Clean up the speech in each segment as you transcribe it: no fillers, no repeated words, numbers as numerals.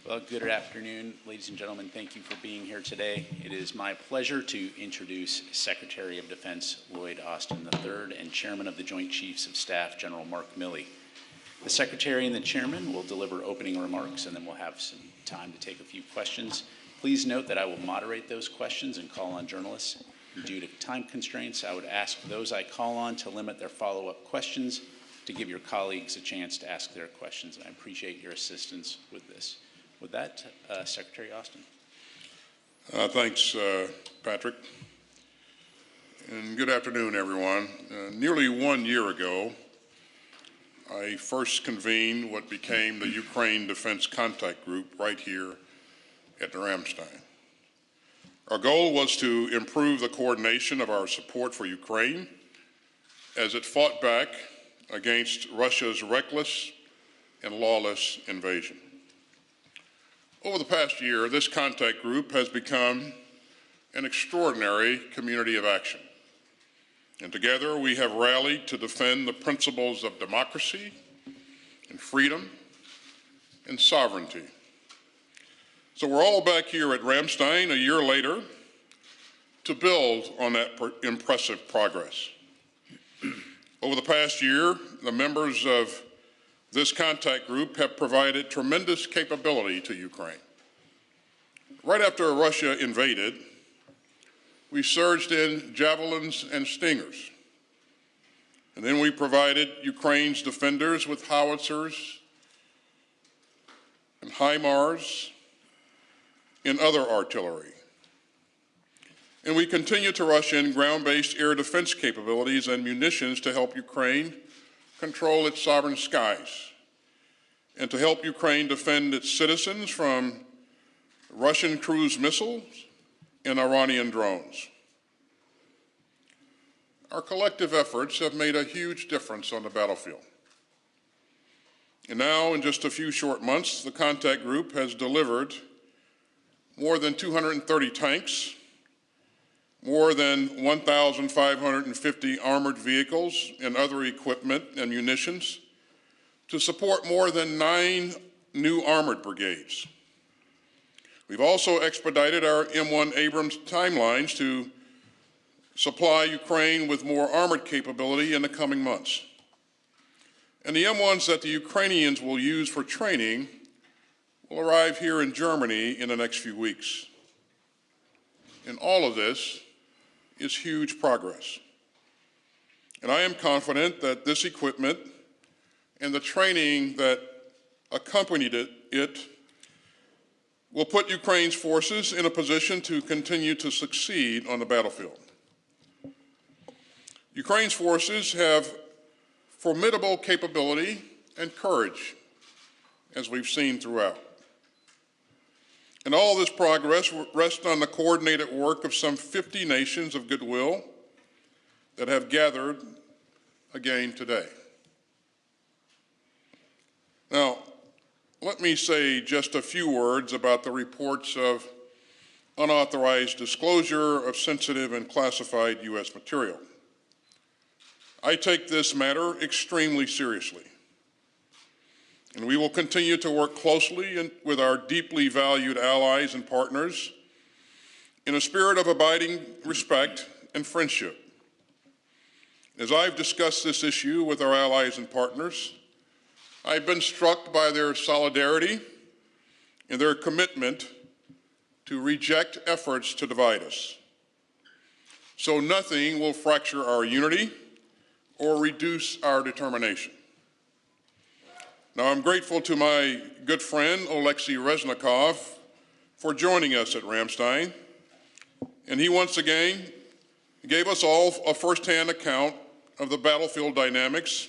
Well, good afternoon, ladies and gentlemen. Thank you for being here today. It is my pleasure to introduce Secretary of Defense Lloyd Austin III and Chairman of the Joint Chiefs of Staff, General Mark Milley. The Secretary and the Chairman will deliver opening remarks, and then we'll have some time to take a few questions. Please note that I will moderate those questions and call on journalists. Due to time constraints, I would ask those I call on to limit their follow-up questions to give your colleagues a chance to ask their questions, and I appreciate your assistance with this. With that, Secretary Austin. Thanks, Patrick. And good afternoon, everyone. Nearly 1 year ago, I first convened what became the Ukraine Defense Contact Group right here at Ramstein. Our goal was to improve the coordination of our support for Ukraine as it fought back against Russia's reckless and lawless invasion. Over the past year, this contact group has become an extraordinary community of action. And together we have rallied to defend the principles of democracy and freedom and sovereignty. So we're all back here at Ramstein a year later to build on that impressive progress. Over the past year, the members of this contact group have provided tremendous capability to Ukraine. Right after Russia invaded, we surged in javelins and stingers. And then we provided Ukraine's defenders with howitzers and HIMARS and other artillery. And we continue to rush in ground-based air defense capabilities and munitions to help Ukraine control its sovereign skies, and to help Ukraine defend its citizens from Russian cruise missiles and Iranian drones. Our collective efforts have made a huge difference on the battlefield. And now, in just a few short months, the contact group has delivered more than 230 tanks, more than 1,550 armored vehicles and other equipment and munitions to support more than 9 new armored brigades. We've also expedited our M1 Abrams timelines to supply Ukraine with more armored capability in the coming months. And the M1s that the Ukrainians will use for training will arrive here in Germany in the next few weeks. And all of this is huge progress. And I am confident that this equipment and the training that accompanied it will put Ukraine's forces in a position to continue to succeed on the battlefield. Ukraine's forces have formidable capability and courage, as we've seen throughout. And all this progress rests on the coordinated work of some 50 nations of goodwill that have gathered again today. Now, let me say just a few words about the reports of unauthorized disclosure of sensitive and classified U.S. material. I take this matter extremely seriously, and we will continue to work closely with our deeply valued allies and partners in a spirit of abiding respect and friendship. As I've discussed this issue with our allies and partners, I've been struck by their solidarity and their commitment to reject efforts to divide us. So nothing will fracture our unity or reduce our determination. Now, I'm grateful to my good friend, Alexei Reznikov, for joining us at Ramstein. And he once again gave us all a firsthand account of the battlefield dynamics,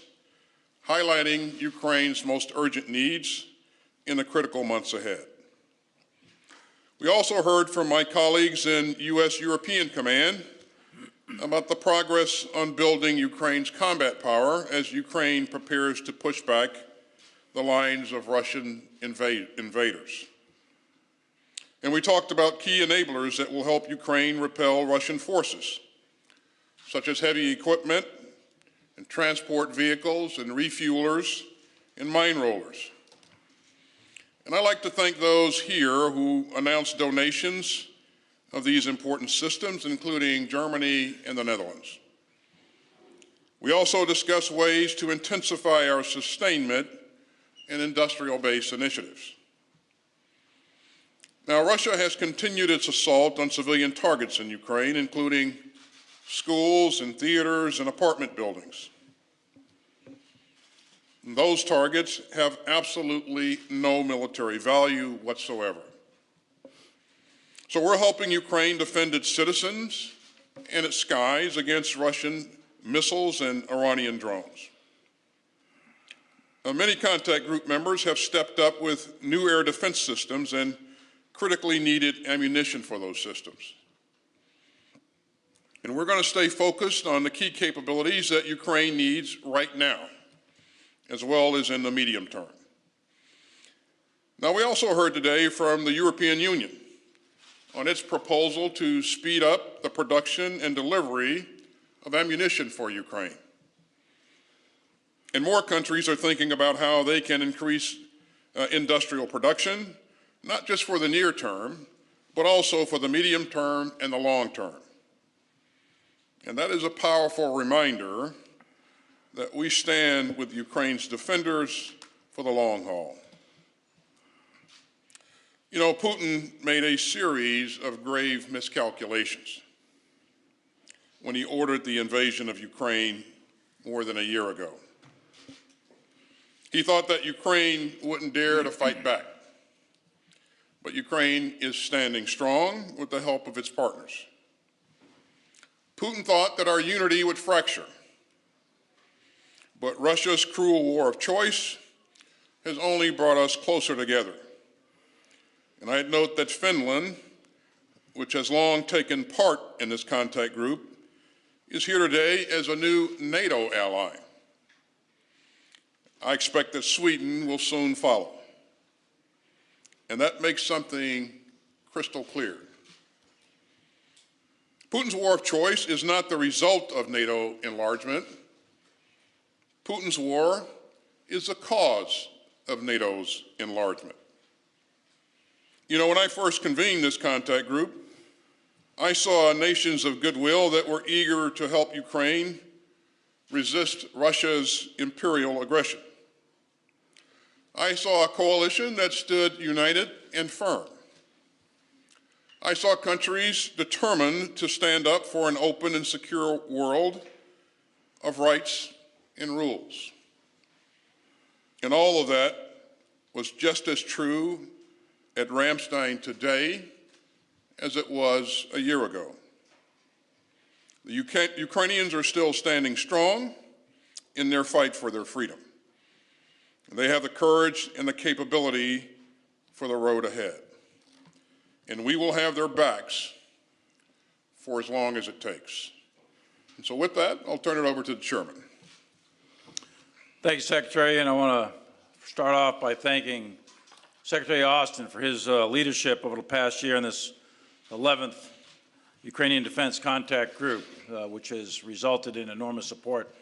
highlighting Ukraine's most urgent needs in the critical months ahead. We also heard from my colleagues in U.S. European Command about the progress on building Ukraine's combat power as Ukraine prepares to push back the lines of Russian invaders. And we talked about key enablers that will help Ukraine repel Russian forces, such as heavy equipment and transport vehicles and refuelers and mine rollers. And I'd like to thank those here who announced donations of these important systems, including Germany and the Netherlands. We also discussed ways to intensify our sustainment and industrial-based initiatives. Now, Russia has continued its assault on civilian targets in Ukraine, including schools and theaters and apartment buildings. And those targets have absolutely no military value whatsoever. So we're helping Ukraine defend its citizens and its skies against Russian missiles and Iranian drones. Now, many contact group members have stepped up with new air defense systems and critically needed ammunition for those systems. And we're going to stay focused on the key capabilities that Ukraine needs right now, as well as in the medium term. Now, we also heard today from the European Union on its proposal to speed up the production and delivery of ammunition for Ukraine. And more countries are thinking about how they can increase industrial production, not just for the near term, but also for the medium term and the long term. And that is a powerful reminder that we stand with Ukraine's defenders for the long haul. You know, Putin made a series of grave miscalculations when he ordered the invasion of Ukraine more than a year ago. He thought that Ukraine wouldn't dare to fight back. But Ukraine is standing strong with the help of its partners. Putin thought that our unity would fracture. But Russia's cruel war of choice has only brought us closer together. And I'd note that Finland, which has long taken part in this contact group, is here today as a new NATO ally. I expect that Sweden will soon follow. And that makes something crystal clear. Putin's war of choice is not the result of NATO enlargement. Putin's war is the cause of NATO's enlargement. You know, when I first convened this contact group, I saw nations of goodwill that were eager to help Ukraine resist Russia's imperial aggression. I saw a coalition that stood united and firm. I saw countries determined to stand up for an open and secure world of rights and rules. And all of that was just as true at Ramstein today as it was a year ago. The Ukrainians are still standing strong in their fight for their freedom. They have the courage and the capability for the road ahead. And we will have their backs for as long as it takes. And so with that, I'll turn it over to the chairman. Thank you, Secretary. And I want to start off by thanking Secretary Austin for his leadership over the past year in this 11th Ukrainian Defense Contact Group, which has resulted in enormous support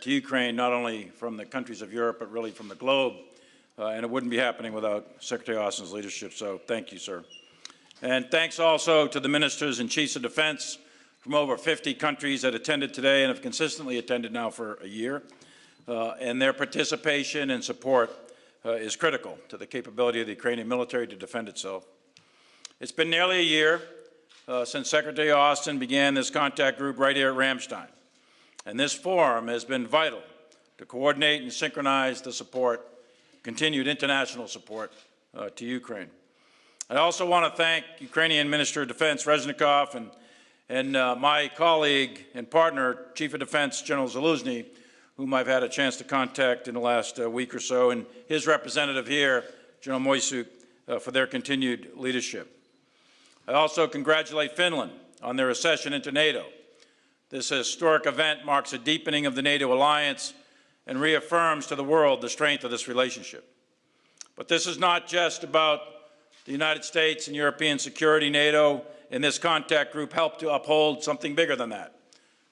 to Ukraine, not only from the countries of Europe, but really from the globe. And it wouldn't be happening without Secretary Austin's leadership, so thank you, sir. And thanks also to the ministers and chiefs of defense from over 50 countries that attended today and have consistently attended now for a year. And their participation and support is critical to the capability of the Ukrainian military to defend itself. It's been nearly a year since Secretary Austin began this contact group right here at Ramstein. And this forum has been vital to coordinate and synchronize the support, continued international support to Ukraine. I also want to thank Ukrainian Minister of Defense Reznikov and my colleague and partner, Chief of Defense General Zaluzny, whom I've had a chance to contact in the last week or so, and his representative here, General Moisuk, for their continued leadership. I also congratulate Finland on their accession into NATO. This historic event marks a deepening of the NATO alliance and reaffirms to the world the strength of this relationship. But this is not just about the United States and European security. NATO and this contact group help to uphold something bigger than that.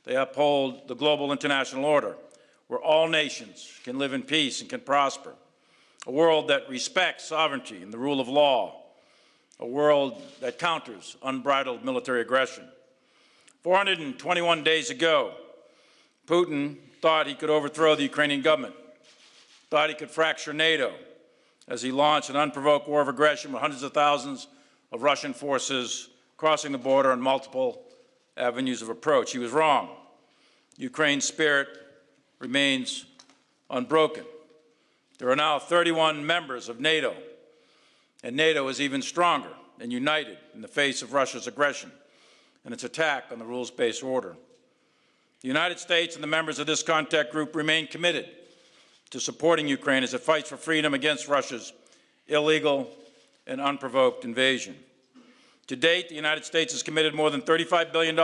They uphold the global international order, where all nations can live in peace and can prosper. a world that respects sovereignty and the rule of law, a world that counters unbridled military aggression. 421 days ago, Putin thought he could overthrow the Ukrainian government, thought he could fracture NATO as he launched an unprovoked war of aggression with hundreds of thousands of Russian forces crossing the border on multiple avenues of approach. He was wrong. Ukraine's spirit remains unbroken. There are now 31 members of NATO, and NATO is even stronger and united in the face of Russia's aggression and its attack on the rules-based order. The United States and the members of this contact group remain committed to supporting Ukraine as it fights for freedom against Russia's illegal and unprovoked invasion. To date, the United States has committed more than $35 billion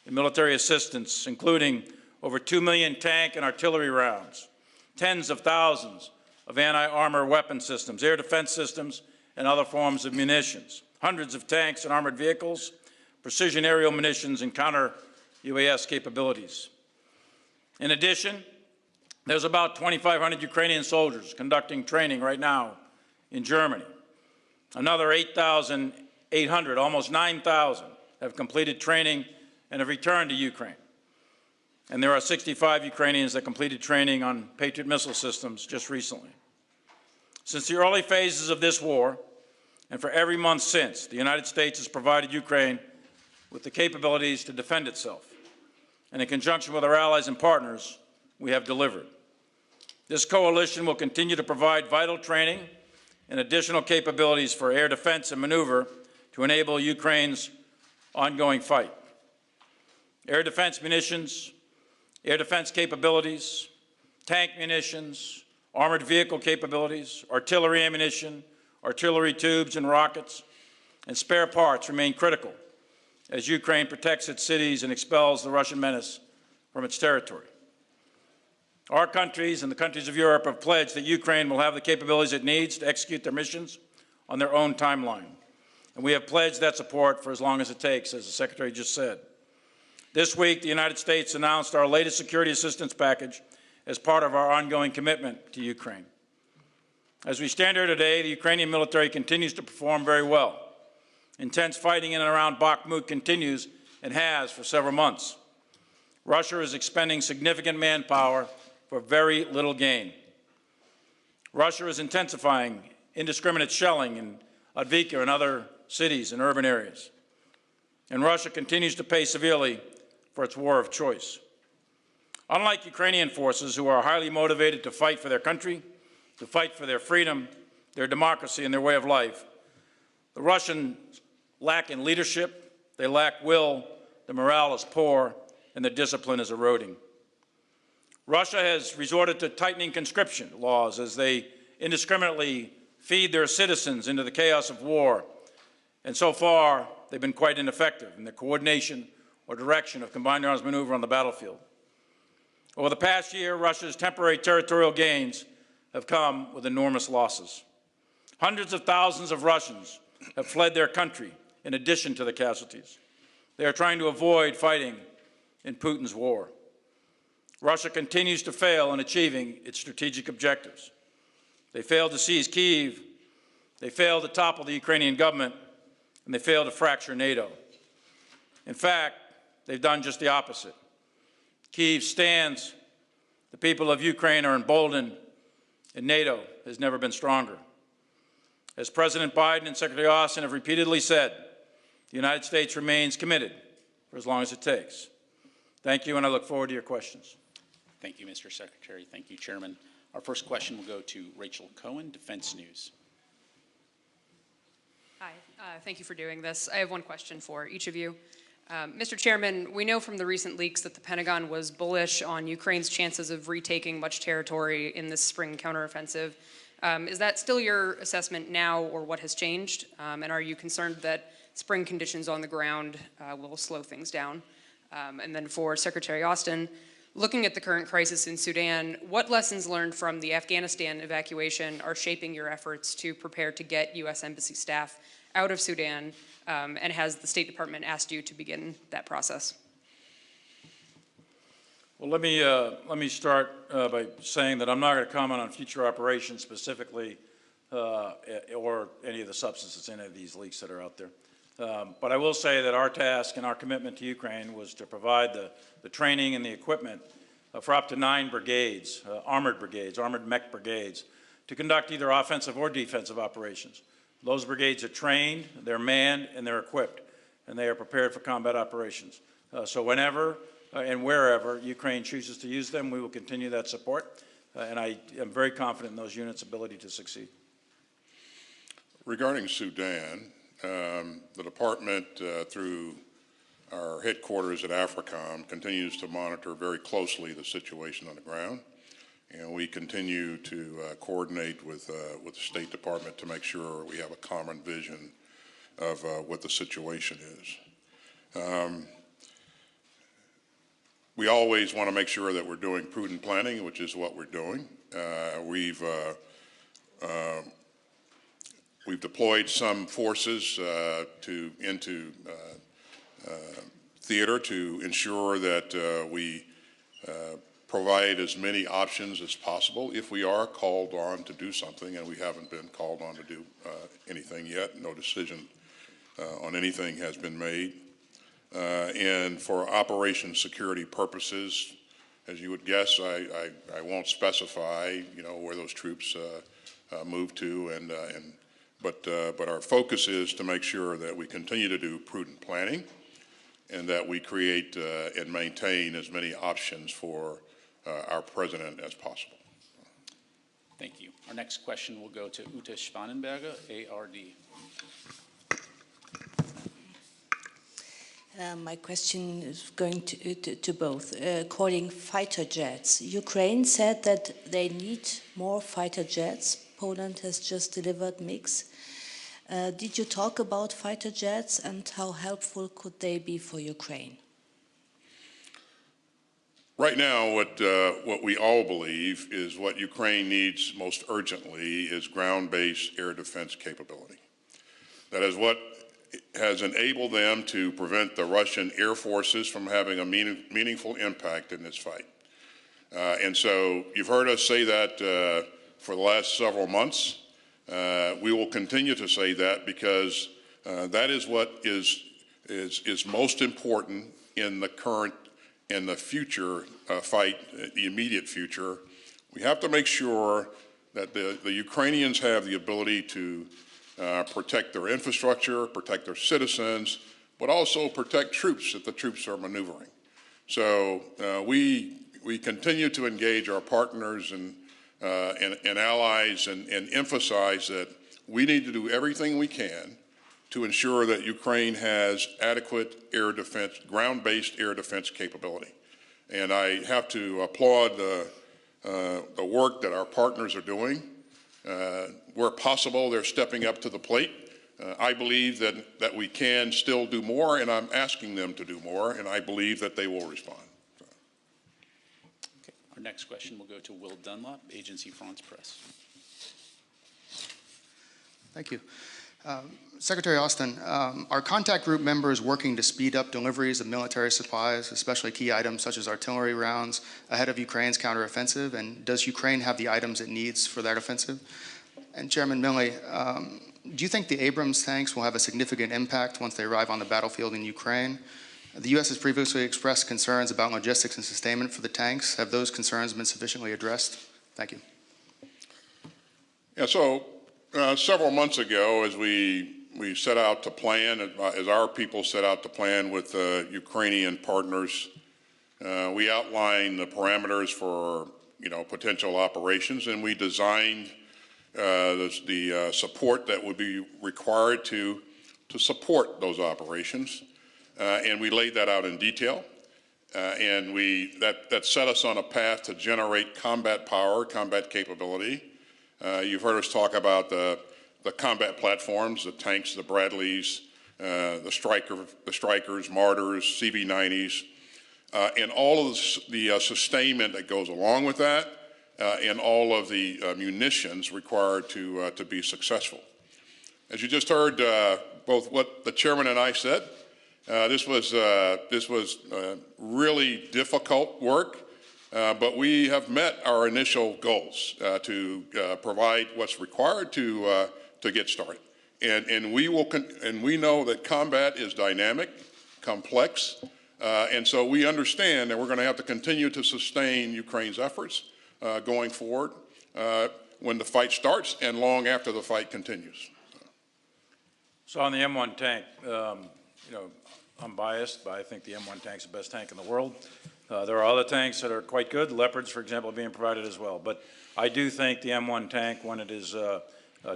in military assistance, including over 2 million tank and artillery rounds, tens of thousands of anti-armor weapon systems, air defense systems, and other forms of munitions, hundreds of tanks and armored vehicles, precision aerial munitions, and counter-UAS capabilities. In addition, there's about 2,500 Ukrainian soldiers conducting training right now in Germany. Another 8,800, almost 9,000, have completed training and have returned to Ukraine. And there are 65 Ukrainians that completed training on Patriot missile systems just recently. Since the early phases of this war, and for every month since, the United States has provided Ukraine with the capabilities to defend itself. And in conjunction with our allies and partners, we have delivered. This coalition will continue to provide vital training and additional capabilities for air defense and maneuver to enable Ukraine's ongoing fight. Air defense munitions, air defense capabilities, tank munitions, armored vehicle capabilities, artillery ammunition, artillery tubes and rockets, and spare parts remain critical as Ukraine protects its cities and expels the Russian menace from its territory. Our countries and the countries of Europe have pledged that Ukraine will have the capabilities it needs to execute their missions on their own timeline. And we have pledged that support for as long as it takes, as the Secretary just said. This week, the United States announced our latest security assistance package as part of our ongoing commitment to Ukraine. As we stand here today, the Ukrainian military continues to perform very well. Intense fighting in and around Bakhmut continues and has for several months. Russia is expending significant manpower for very little gain. Russia is intensifying indiscriminate shelling in Avdiivka and other cities and urban areas. And Russia continues to pay severely for its war of choice. Unlike Ukrainian forces, who are highly motivated to fight for their country, to fight for their freedom, their democracy, and their way of life, the Russians lack in leadership, they lack will, the morale is poor, and the discipline is eroding. Russia has resorted to tightening conscription laws as they indiscriminately feed their citizens into the chaos of war, and so far they've been quite ineffective in the coordination or direction of combined arms maneuver on the battlefield. Over the past year, Russia's temporary territorial gains have come with enormous losses. Hundreds of thousands of Russians have fled their country in addition to the casualties. They are trying to avoid fighting in Putin's war. Russia continues to fail in achieving its strategic objectives. They failed to seize Kyiv, they failed to topple the Ukrainian government, and they failed to fracture NATO. In fact, they've done just the opposite. Kyiv stands, the people of Ukraine are emboldened, and NATO has never been stronger. As President Biden and Secretary Austin have repeatedly said, the United States remains committed for as long as it takes. Thank you, and I look forward to your questions. Thank you, Mr. Secretary. Thank you, Chairman. Our first question will go to Rachel Cohen, Defense News. Hi, thank you for doing this. I have one question for each of you. Mr. Chairman, we know from the recent leaks that the Pentagon was bullish on Ukraine's chances of retaking much territory in this spring counteroffensive. Is that still your assessment now, or what has changed? And are you concerned that spring conditions on the ground will slow things down? And then for Secretary Austin, looking at the current crisis in Sudan, what lessons learned from the Afghanistan evacuation are shaping your efforts to prepare to get U.S. Embassy staff out of Sudan, and has the State Department asked you to begin that process? Well, let me start by saying that I'm not going to comment on future operations specifically or any of the substances in any of these leaks that are out there. But I will say that our task and our commitment to Ukraine was to provide the training and the equipment for up to 9 brigades, armored mech brigades, to conduct either offensive or defensive operations. Those brigades are trained, they're manned, and they're equipped, and they are prepared for combat operations. So whenever and wherever Ukraine chooses to use them, we will continue that support, and I am very confident in those units' ability to succeed. Regarding Sudan, the department, through our headquarters at AFRICOM, continues to monitor very closely the situation on the ground, and we continue to coordinate with the State Department to make sure we have a common vision of what the situation is. We always want to make sure that we're doing prudent planning, which is what we're doing. We've deployed some forces into theater to ensure that we provide as many options as possible if we are called on to do something, and we haven't been called on to do anything yet. No decision on anything has been made. And for operation security purposes, as you would guess, I won't specify, where those troops move to, but our focus is to make sure that we continue to do prudent planning and that we create and maintain as many options for our president as possible. Thank you. Our next question will go to Ute Spanenberger, ARD. My question is going to both. According fighter jets, Ukraine said that they need more fighter jets. Poland has just delivered MiGs. Did you talk about fighter jets and how helpful could they be for Ukraine? Right now, what we all believe is what Ukraine needs most urgently is ground-based air defense capability. That is what has enabled them to prevent the Russian air forces from having a meaningful impact in this fight. And so you've heard us say that for the last several months. We will continue to say that because that is what is most important in the current and the future fight, the immediate future. We have to make sure that the Ukrainians have the ability to protect their infrastructure, protect their citizens, but also protect troops if the troops are maneuvering. So we continue to engage our partners and allies and emphasize that we need to do everything we can to ensure that Ukraine has adequate air defense, ground-based air defense capability. And I have to applaud the work that our partners are doing. Where possible, they're stepping up to the plate. I believe that we can still do more, and I'm asking them to do more, and I believe that they will respond. Okay. Our next question will go to Will Dunlop, Agency France Presse. Thank you. Secretary Austin, are contact group members working to speed up deliveries of military supplies, especially key items such as artillery rounds, ahead of Ukraine's counteroffensive? And does Ukraine have the items it needs for that offensive? And Chairman Milley, do you think the Abrams tanks will have a significant impact once they arrive on the battlefield in Ukraine? The U.S. has previously expressed concerns about logistics and sustainment for the tanks. Have those concerns been sufficiently addressed? Thank you. Yeah, so several months ago, as we set out to plan, as our people set out to plan with Ukrainian partners, we outlined the parameters for potential operations, and we designed the support that would be required to support those operations, and we laid that out in detail, and that set us on a path to generate combat power, combat capability. You've heard us talk about the combat platforms, the tanks, the Bradleys, the Strykers, Martyrs, CV-90s, and all of the sustainment that goes along with that, and all of the munitions required to be successful. As you just heard, both what the chairman and I said, this was really difficult work. But we have met our initial goals to provide what's required to get started. And we know that combat is dynamic, complex, and so we understand that we're going to have to continue to sustain Ukraine's efforts going forward when the fight starts and long after the fight continues. So on the M1 tank, you know, I'm biased, but I think the M1 tank's the best tank in the world. There are other tanks that are quite good. Leopards, for example, are being provided as well. But I do think the M1 tank, when it is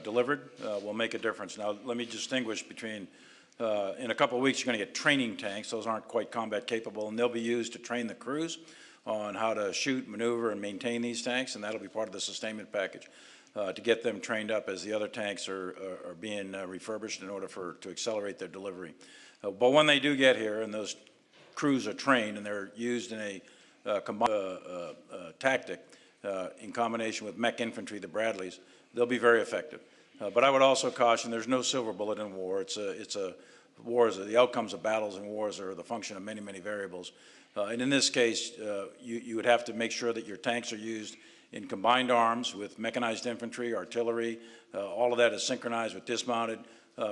delivered, will make a difference. Now, let me distinguish between, in a couple of weeks, you're going to get training tanks. Those aren't quite combat capable, and they'll be used to train the crews on how to shoot, maneuver, and maintain these tanks, and that'll be part of the sustainment package to get them trained up as the other tanks are being refurbished in order to accelerate their delivery. But when they do get here and those crews are trained and they're used in a combined tactic in combination with mech infantry, the Bradleys, they'll be very effective. But I would also caution there's no silver bullet in war. The outcomes of battles and wars are the function of many, many variables. And in this case, you would have to make sure that your tanks are used in combined arms with mechanized infantry, artillery, all of that is synchronized with dismounted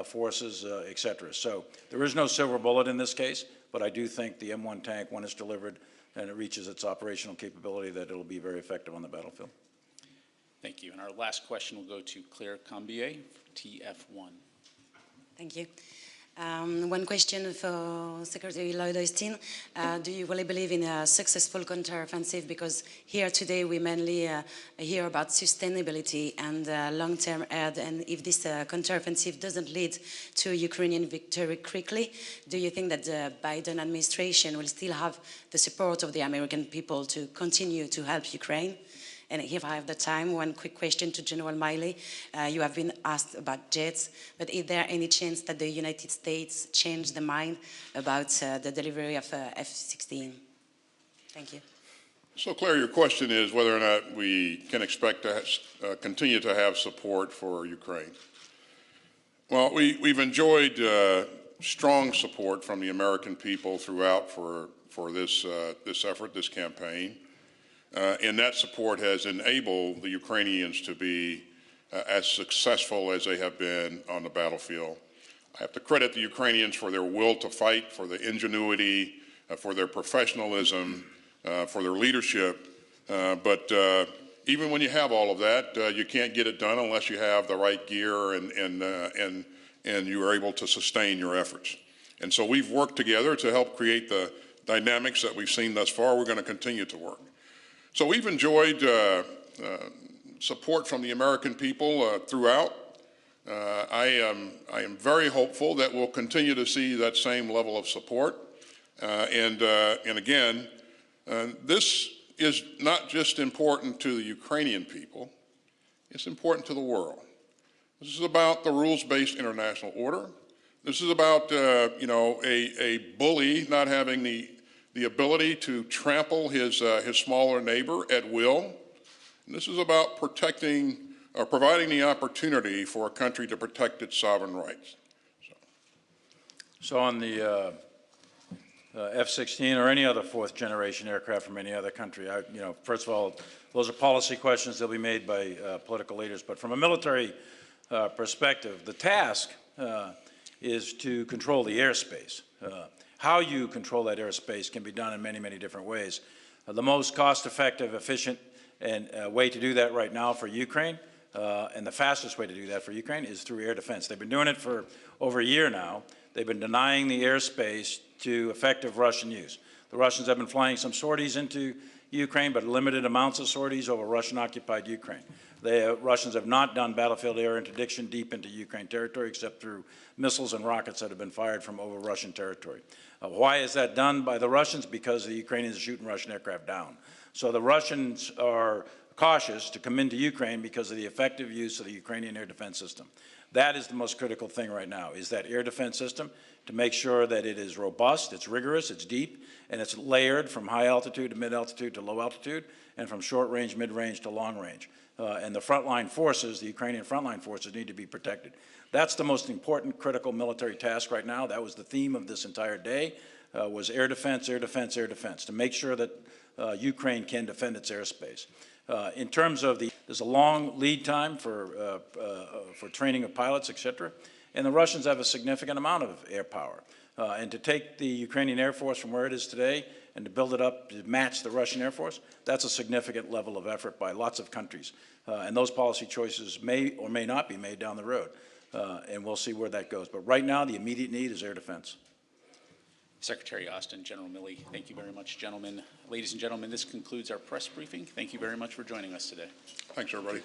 forces, et cetera. So there is no silver bullet in this case, but I do think the M1 tank, when it's delivered and it reaches its operational capability, that it'll be very effective on the battlefield. Thank you. And our last question will go to Claire Cambier, TF1. Thank you. One question for Secretary Lloyd Austin. Do you really believe in a successful counteroffensive? Because here today we mainly hear about sustainability and long-term aid. And if this counteroffensive doesn't lead to a Ukrainian victory quickly, do you think that the Biden administration will still have the support of the American people to continue to help Ukraine? And if I have the time, one quick question to General Milley. You have been asked about jets, but is there any chance that the United States changed the mind about the delivery of F-16? Thank you. So, Claire, your question is whether or not we can expect to continue to have support for Ukraine. Well, we've enjoyed strong support from the American people throughout for this effort, this campaign. And that support has enabled the Ukrainians to be as successful as they have been on the battlefield. I have to credit the Ukrainians for their will to fight, for their ingenuity, for their professionalism, for their leadership. But even when you have all of that, you can't get it done unless you have the right gear and you are able to sustain your efforts. And so we've worked together to help create the dynamics that we've seen thus far. We're going to continue to work. So we've enjoyed support from the American people throughout. I am very hopeful that we'll continue to see that same level of support. And again, this is not just important to the Ukrainian people, it's important to the world. This is about the rules-based international order. This is about, a bully not having the ability to trample his smaller neighbor at will. And this is about protecting or providing the opportunity for a country to protect its sovereign rights. So on the F-16 or any other fourth-generation aircraft from any other country, first of all, those are policy questions. They'll be made by political leaders. But from a military perspective, the task is to control the airspace. How you control that airspace can be done in many, many different ways. The most cost-effective, efficient, and way to do that right now for Ukraine, and the fastest way to do that for Ukraine, is through air defense. They've been doing it for over a year now. They've been denying the airspace to effective Russian use. The Russians have been flying some sorties into Ukraine, but limited amounts of sorties over Russian-occupied Ukraine. The Russians have not done battlefield air interdiction deep into Ukraine territory except through missiles and rockets that have been fired from over Russian territory. Why is that done by the Russians? Because the Ukrainians are shooting Russian aircraft down. So the Russians are cautious to come into Ukraine because of the effective use of the Ukrainian air defense system. That is the most critical thing right now, is that air defense system to make sure that it is robust, it's rigorous, it's deep, and it's layered from high altitude to mid altitude to low altitude, and from short range, mid range to long range. And the frontline forces, the Ukrainian frontline forces, need to be protected. That's the most important critical military task right now. That was the theme of this entire day, was air defense, air defense, air defense, to make sure that Ukraine can defend its airspace. In terms of there's a long lead time for training of pilots, et cetera, and the Russians have a significant amount of air power. And to take the Ukrainian Air Force from where it is today and to build it up to match the Russian Air Force, that's a significant level of effort by lots of countries. And those policy choices may or may not be made down the road. And we'll see where that goes. But right now, the immediate need is air defense. Secretary Austin, General Milley, thank you very much, gentlemen. Ladies and gentlemen, this concludes our press briefing. Thank you very much for joining us today. Thanks, everybody.